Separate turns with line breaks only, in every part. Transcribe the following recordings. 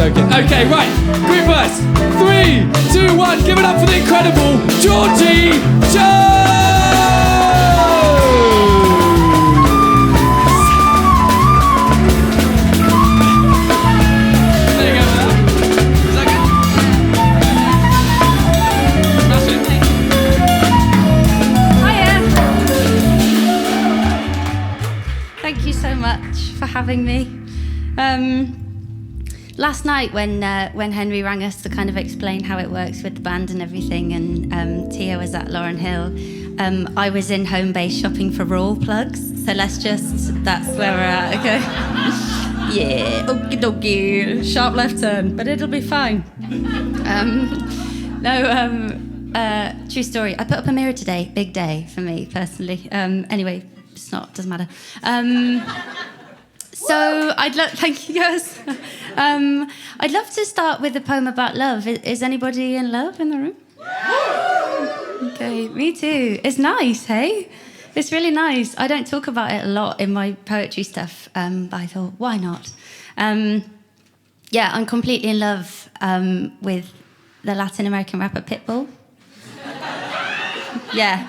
joking. Okay, right. Group verse. 3, 2, 1. Give it up for the incredible Georgie Jones! There you go, man. Is that good? That's it.
Hiya. Thank you so much for having me. Last night when Henry rang us to kind of explain how it works with the band and everything, and Tia was at Lauren Hill, I was in home base shopping for Raw plugs, so that's where we're at, okay? Yeah, okie dokie, sharp left turn, but it'll be fine. True story, I put up a mirror today, big day for me personally. Anyway, doesn't matter. So thank you guys. I'd love to start with a poem about love. Is anybody in love in the room? Okay, me too. It's nice, hey? It's really nice. I don't talk about it a lot in my poetry stuff, but I thought, why not? Yeah, I'm completely in love with the Latin American rapper Pitbull. Yeah.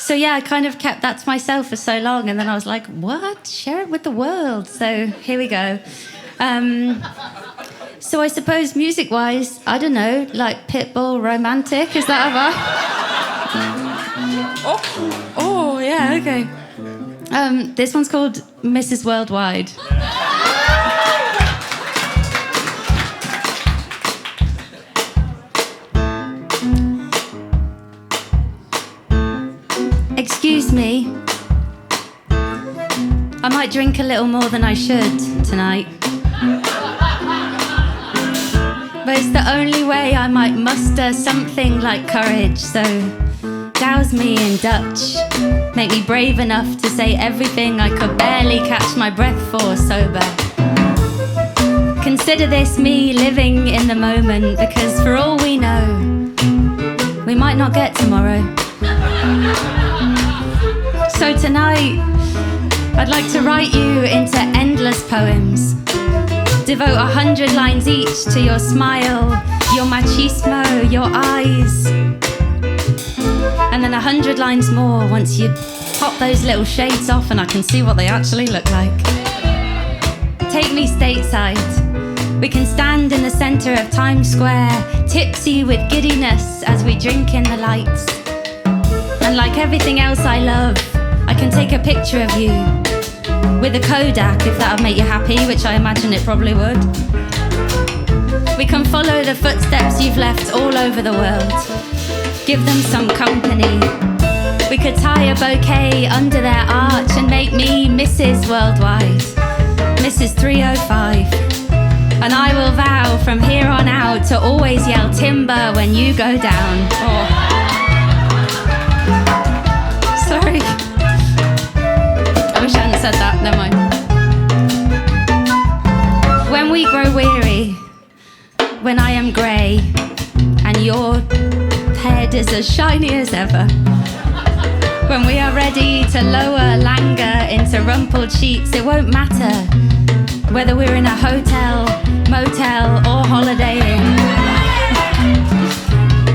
So yeah, I kind of kept that to myself for so long, and then I was like, what? Share it with the world. So here we go. So I suppose music-wise, I don't know, like Pitbull, romantic, is that a vibe? Oh, yeah, okay. This one's called Mrs. Worldwide. Excuse me, I might drink a little more than I should tonight, but it's the only way I might muster something like courage, so douse me in Dutch, make me brave enough to say everything I could barely catch my breath for sober. Consider this me living in the moment, because for all we know, we might not get tomorrow. So tonight, I'd like to write you into endless poems. Devote 100 lines each to your smile, your machismo, your eyes. And then 100 lines more once you pop those little shades off and I can see what they actually look like. Take me stateside. We can stand in the center of Times Square, tipsy with giddiness as we drink in the lights. And like everything else I love, I can take a picture of you with a Kodak if that would make you happy, which I imagine it probably would. We can follow the footsteps you've left all over the world, give them some company. We could tie a bouquet under their arch and make me Mrs. Worldwide, Mrs. 305. And I will vow from here on out to always yell timber when you go down. Oh. Sorry. I wish I hadn't said that, never mind. When we grow weary, when I am grey, and your head is as shiny as ever, when we are ready to lower languor into rumpled sheets, it won't matter whether we're in a hotel, motel, or holiday inn.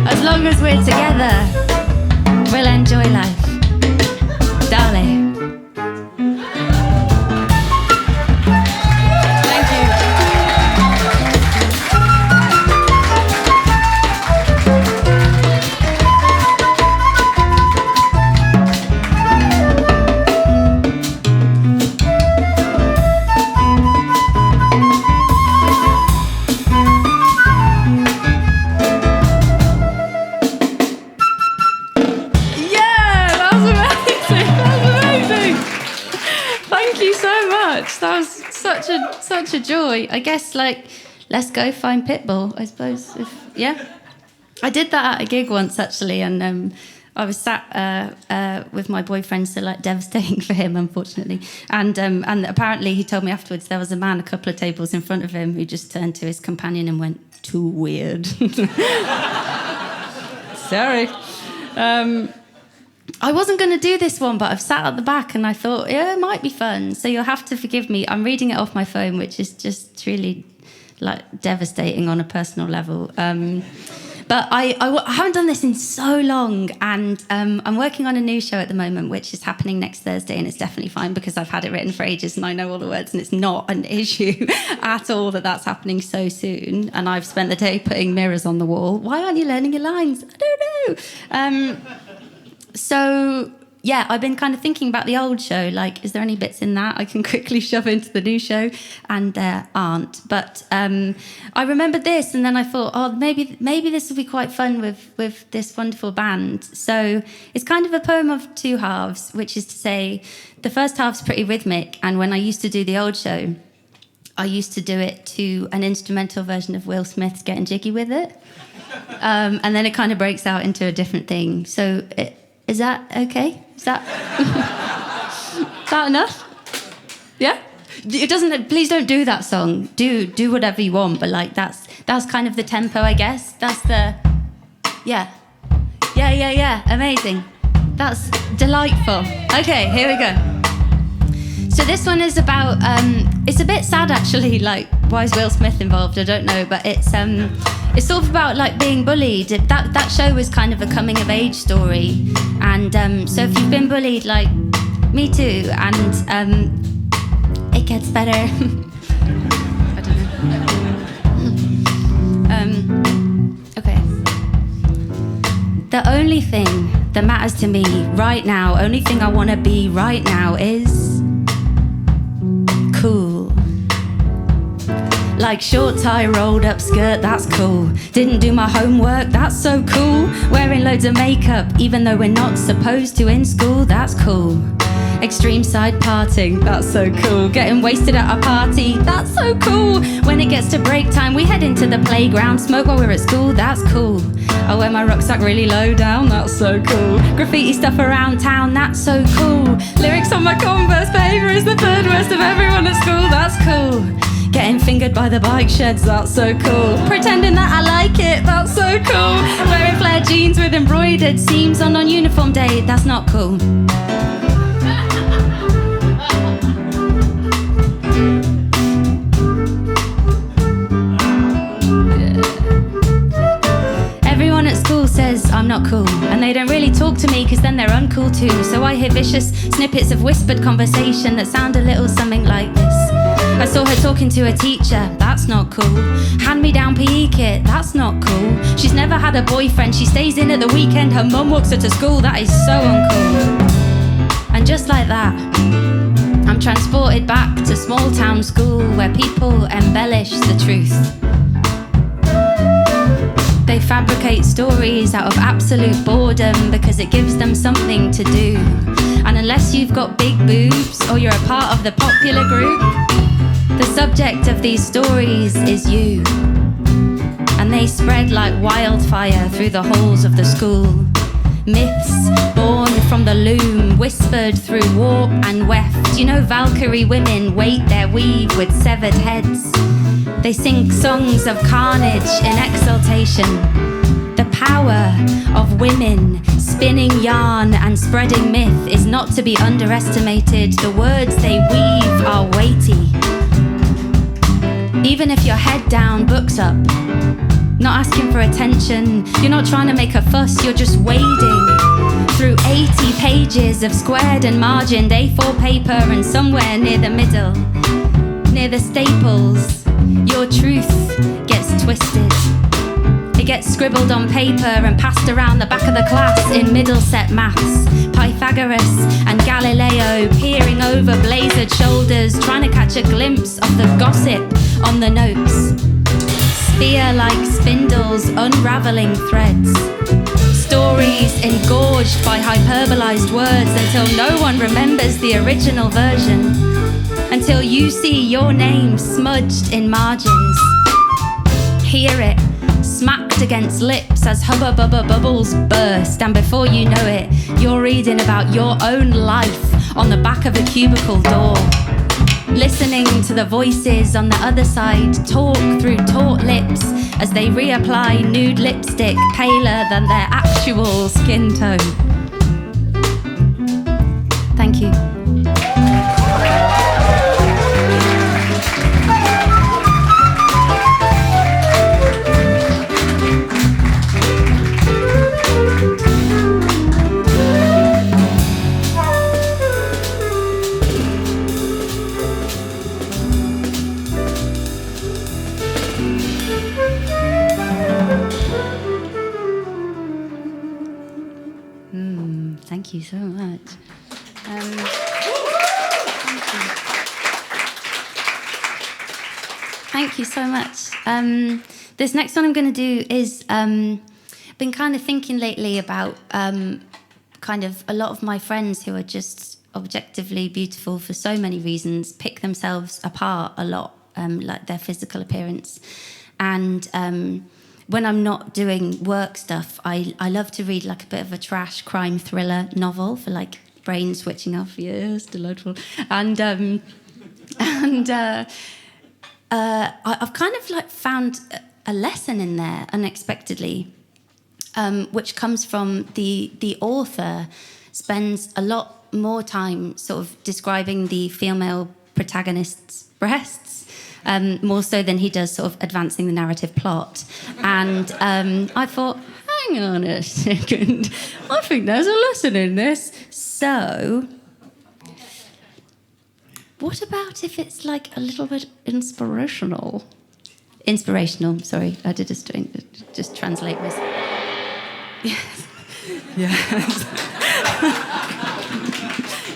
As long as we're together, we'll enjoy life. Darling. Thank you. That was such a joy. I guess, like, let's go find Pitbull, I suppose. Yeah. I did that at a gig once, actually, and I was sat with my boyfriend, so, like, devastating for him, unfortunately. And apparently he told me afterwards there was a man a couple of tables in front of him who just turned to his companion and went, "Too weird." Sorry. I wasn't going to do this one, but I've sat at the back and I thought, yeah, it might be fun. So you'll have to forgive me. I'm reading it off my phone, which is just really like devastating on a personal level. But I haven't done this in so long, and I'm working on a new show at the moment, which is happening next Thursday, and it's definitely fine because I've had it written for ages and I know all the words, and it's not an issue at all that that's happening so soon. And I've spent the day putting mirrors on the wall. Why aren't you learning your lines? I don't know. So yeah, I've been kind of thinking about the old show, like, is there any bits in that I can quickly shove into the new show? And there aren't. But I remembered this, and then I thought, oh, maybe this will be quite fun with this wonderful band. So it's kind of a poem of two halves, which is to say, the first half's pretty rhythmic, and when I used to do the old show, I used to do it to an instrumental version of Will Smith's Getting Jiggy With It. And then it kind of breaks out into a different thing. So is that okay? Is that enough? Yeah? It doesn't. Please don't do that song. Do whatever you want, but like that's kind of the tempo, I guess. That's the yeah. Amazing. That's delightful. Okay, here we go. So this one is about. It's a bit sad actually. Like, why is Will Smith involved? I don't know, but it's sort of about like being bullied. That show was kind of a coming of age story, and so if you've been bullied, like me too, and it gets better. I don't know. Okay. The only thing that matters to me right now, only thing I want to be right now is cool. Like short tie, rolled up skirt, that's cool. Didn't do my homework, that's so cool. Wearing loads of makeup, even though we're not supposed to in school, that's cool. Extreme side parting, that's so cool. Getting wasted at a party, that's so cool. When it gets to break time, we head into the playground. Smoke while we're at school, that's cool. I wear my rucksack really low down, that's so cool. Graffiti stuff around town, that's so cool. Lyrics on my Converse, behaviour is the third worst of everyone at school, that's cool. Getting fingered by the bike sheds, that's so cool. Pretending that I like it, that's so cool. Wearing flared jeans with embroidered seams on non-uniform day, that's not cool. Everyone at school says I'm not cool, and they don't really talk to me because then they're uncool too. So I hear vicious snippets of whispered conversation that sound a little something like this. I saw her talking to a teacher, that's not cool. Hand-me-down PE kit, that's not cool. She's never had a boyfriend, she stays in at the weekend. Her mum walks her to school, that is so uncool. And just like that, I'm transported back to small town school where people embellish the truth. They fabricate stories out of absolute boredom because it gives them something to do. And unless you've got big boobs or you're a part of the popular group, the subject of these stories is you. And they spread like wildfire through the halls of the school. Myths born from the loom, whispered through warp and weft. You know Valkyrie women weight their weave with severed heads. They sing songs of carnage in exaltation. The power of women spinning yarn and spreading myth is not to be underestimated. The words they weave are weighty. Even if you're head down, books up, not asking for attention, you're not trying to make a fuss, you're just wading through 80 pages of squared and margined A4 paper, and somewhere near the middle, near the staples, your truth gets twisted. It gets scribbled on paper and passed around the back of the class in Middleset maths. Pythagoras and Galileo peering over blazered shoulders, trying to catch a glimpse of the gossip on the notes. Spear-like spindles unraveling threads. Stories engorged by hyperbolized words until no one remembers the original version. Until you see your name smudged in margins. Hear it smacked against lips as hubba-bubba bubbles burst, and before you know it, you're reading about your own life on the back of a cubicle door. Listening to the voices on the other side talk through taut lips as they reapply nude lipstick paler than their actual skin tone. Thank you. Thank you so much. Thank you. Thank you so much. This next one I'm going to do is been kind of thinking lately about kind of a lot of my friends who are just objectively beautiful for so many reasons pick themselves apart a lot, like their physical appearance. And when I'm not doing work stuff, I love to read like a bit of a trash crime thriller novel for like brain switching off. Yes, delightful. And I've kind of like found a lesson in there unexpectedly, which comes from the author spends a lot more time sort of describing the female protagonist's breasts. More so than he does sort of advancing the narrative plot. And I thought, hang on a second, I think there's a lesson in this. So, what about if it's like a little bit inspirational? Inspirational, sorry, I did just translate this. Yes. Yes.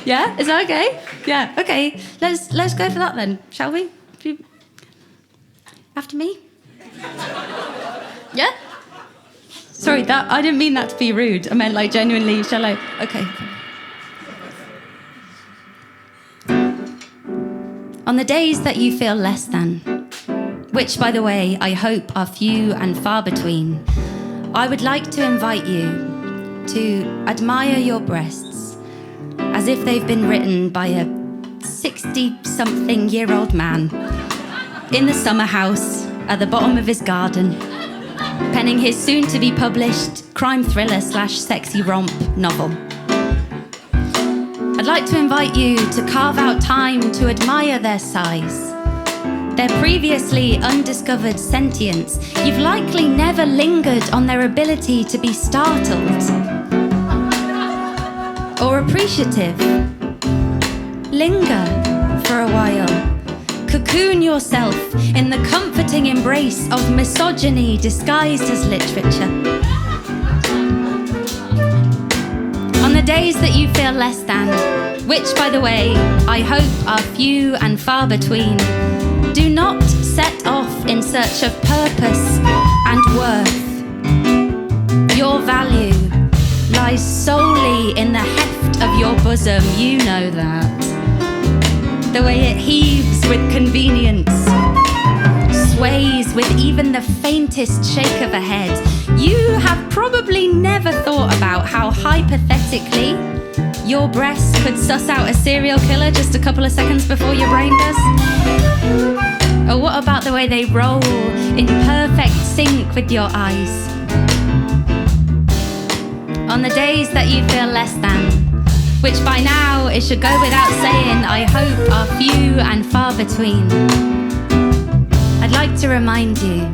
Yeah, is that okay? Yeah, okay. Let's go for that then, shall we? After me? Yeah? Sorry, that I didn't mean that to be rude. I meant like genuinely, shall I? Okay. On the days that you feel less than, which by the way, I hope are few and far between, I would like to invite you to admire your breasts as if they've been written by a 60-something-year-old man in the summer house at the bottom of his garden, penning his soon-to-be-published crime thriller / sexy romp novel. I'd like to invite you to carve out time to admire their size, their previously undiscovered sentience. You've likely never lingered on their ability to be startled or appreciative. Linger for a while. Cocoon yourself in the comforting embrace of misogyny disguised as literature. On the days that you feel less than, which, by the way, I hope are few and far between, do not set off in search of purpose and worth. Your value lies solely in the heft of your bosom, you know that. The way it heaves with convenience, sways with even the faintest shake of a head. You have probably never thought about how hypothetically your breast could suss out a serial killer just a couple of seconds before your brain does. Or what about the way they roll in perfect sync with your eyes? On the days that you feel less than, which by now it should go without saying, I hope are few and far between, I'd like to remind you,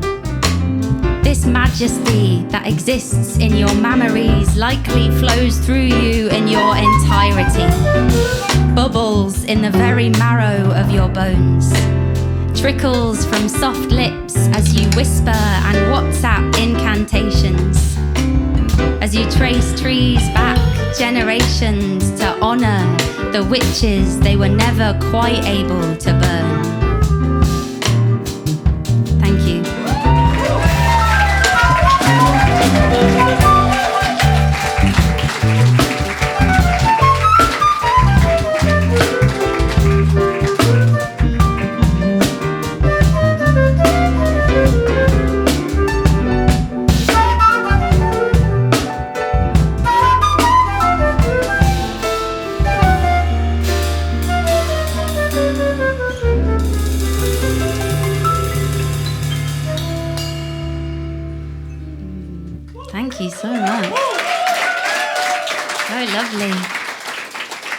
this majesty that exists in your mammaries likely flows through you in your entirety, bubbles in the very marrow of your bones, trickles from soft lips as you whisper and WhatsApp incantations, as you trace trees back generations to honour the witches they were never quite able to burn. Thank you. Thank you so much. Very lovely.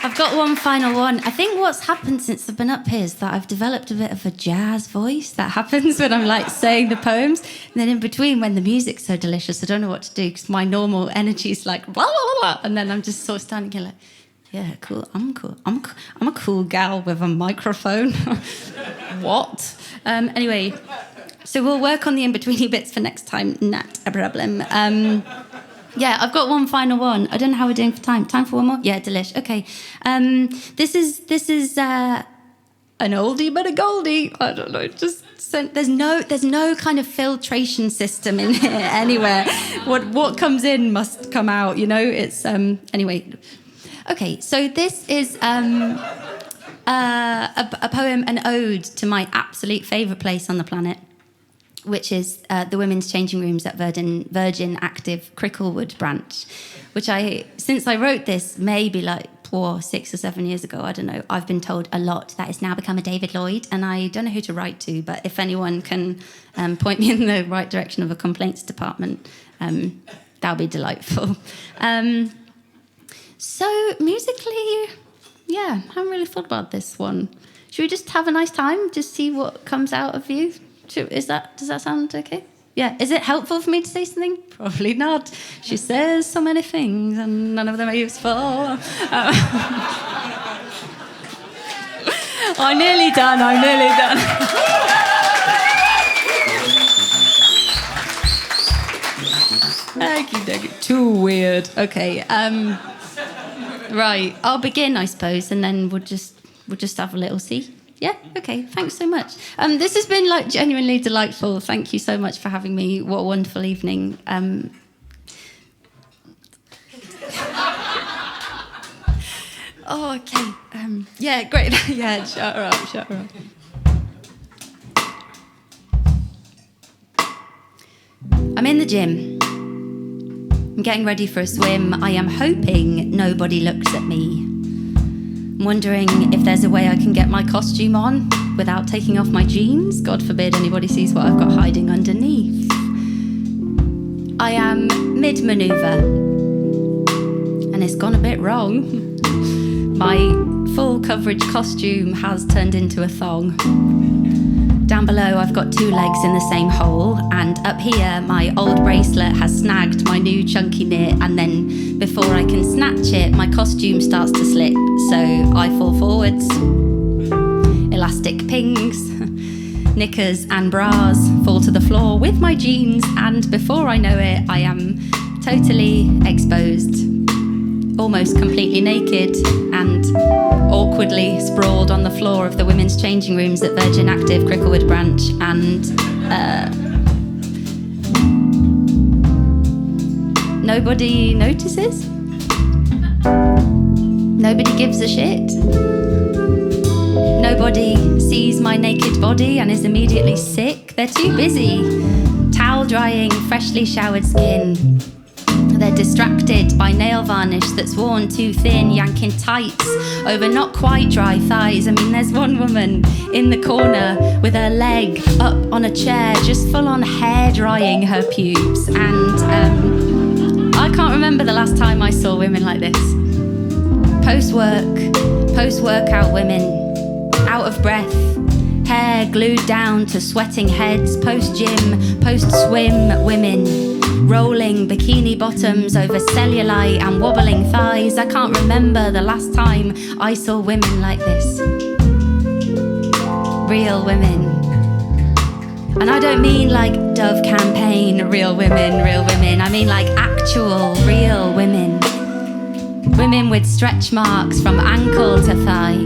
I I've got one final one. I think what's happened since I've been up here is that I've developed a bit of a jazz voice that happens when I'm like saying the poems. And then in between, when the music's so delicious, I don't know what to do because my normal energy is like blah, blah, blah. And then I'm just sort of standing here like, yeah, cool. I'm cool. I'm a cool gal with a microphone. What? Anyway, so we'll work on the in-betweeny bits for next time. Not a problem. Yeah, I've got one final one. I don't know how we're doing for time. Time for one more? Yeah, delish. Okay. This is an oldie but a goldie. I don't know. Just there's no kind of filtration system in here anywhere. What comes in must come out. You know. It's anyway. Okay, so this is a poem, an ode to my absolute favourite place on the planet, which is the women's changing rooms at Virgin Active Cricklewood branch, which since I wrote this, maybe like 6 or 7 years ago, I don't know, I've been told a lot that it's now become a David Lloyd, and I don't know who to write to, but if anyone can point me in the right direction of a complaints department, that'll be delightful. So musically, yeah, I haven't really thought about this one. Should we just have a nice time, just see what comes out of you? Does that sound okay? Yeah. Is it helpful for me to say something? Probably not. She says so many things and none of them are useful. I'm nearly done. Okey-dokey. Too weird. Okay. Right. I'll begin, I suppose, and then we'll just have a little see. Yeah, okay, thanks so much. This has been like genuinely delightful. Thank you so much for having me. What a wonderful evening. Oh, okay. Yeah, great. Yeah, shut her up. I'm in the gym. I'm getting ready for a swim. I am hoping nobody looks at me. I'm wondering if there's a way I can get my costume on without taking off my jeans. God forbid anybody sees what I've got hiding underneath. I am mid-manoeuvre, and it's gone a bit wrong. My full coverage costume has turned into a thong. Down below, I've got 2 legs in the same hole, and up here, my old bracelet has snagged my new chunky knit, and then before I can snatch it, my costume starts to slip, so I fall forwards. Elastic pings, knickers and bras fall to the floor with my jeans, and before I know it, I am totally exposed, almost completely naked, and awkwardly sprawled on the floor of the women's changing rooms at Virgin Active Cricklewood branch, and nobody notices. Nobody gives a shit. Nobody sees my naked body and is immediately sick. They're too busy towel drying freshly showered skin. They're distracted by nail varnish that's worn too thin, yanking tights over not quite dry thighs. I mean, there's one woman in the corner with her leg up on a chair, just full on hair drying her pubes. And I can't remember the last time I saw women like this. Post-workout women, out of breath, hair glued down to sweating heads, post-gym, post-swim women, rolling bikini bottoms over cellulite and wobbling thighs. I can't remember the last time I saw women like this. Real women. And I don't mean like Dove campaign real women. I mean like actual real women. Women with stretch marks from ankle to thigh,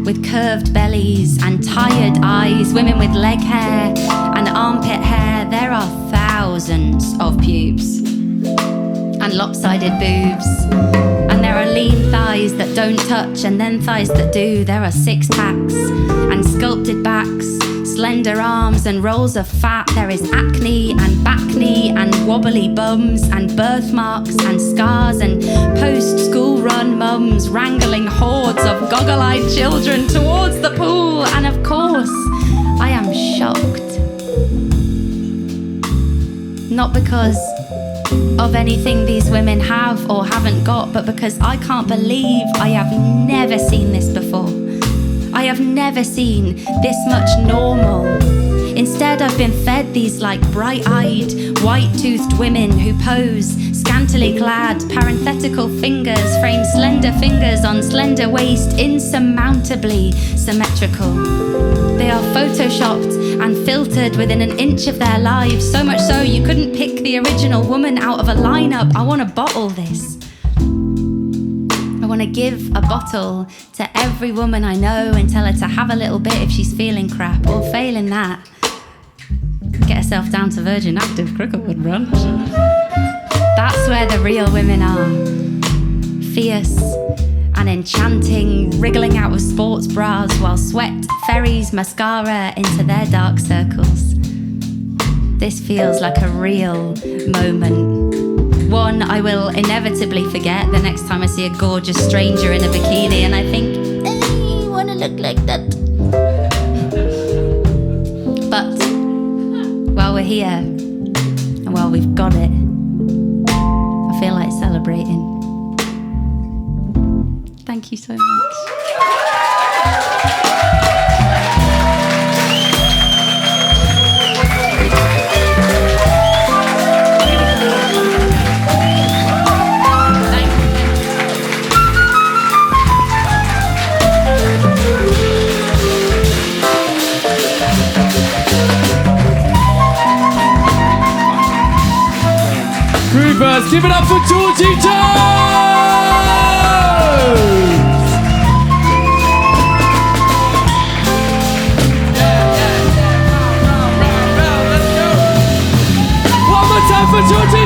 with curved bellies and tired eyes, women with leg hair and armpit hair. There are thousands of pubes and lopsided boobs, and there are lean thighs that don't touch and then thighs that do. There are 6-packs and sculpted backs, slender arms and rolls of fat. There is acne and back knee and wobbly bums and birthmarks and scars and post-school run mums wrangling hordes of goggle-eyed children towards the pool. And of course, I am shocked. Not because of anything these women have or haven't got, but because I can't believe I have never seen this before. I have never seen this much normal. Instead, I've been fed these like bright-eyed, white-toothed women who pose, scantily clad, parenthetical fingers frame slender fingers on slender waist, insurmountably symmetrical. They are photoshopped and filtered within an inch of their lives, so much so you couldn't pick the original woman out of a lineup. I want to bottle this. I want to give a bottle to every woman I know and tell her to have a little bit if she's feeling crap, or failing that, get herself down to Virgin Active Cricklewood brunch. That's where the real women are. Fierce and enchanting, wriggling out of sports bras while sweat ferries mascara into their dark circles. This feels like a real moment. One I will inevitably forget the next time I see a gorgeous stranger in a bikini and I think, I wanna look like that. But while we're here, and while we've got it, I feel like celebrating. Thank you so much.
Groovers, give it up for Georgie One more time for Georgie!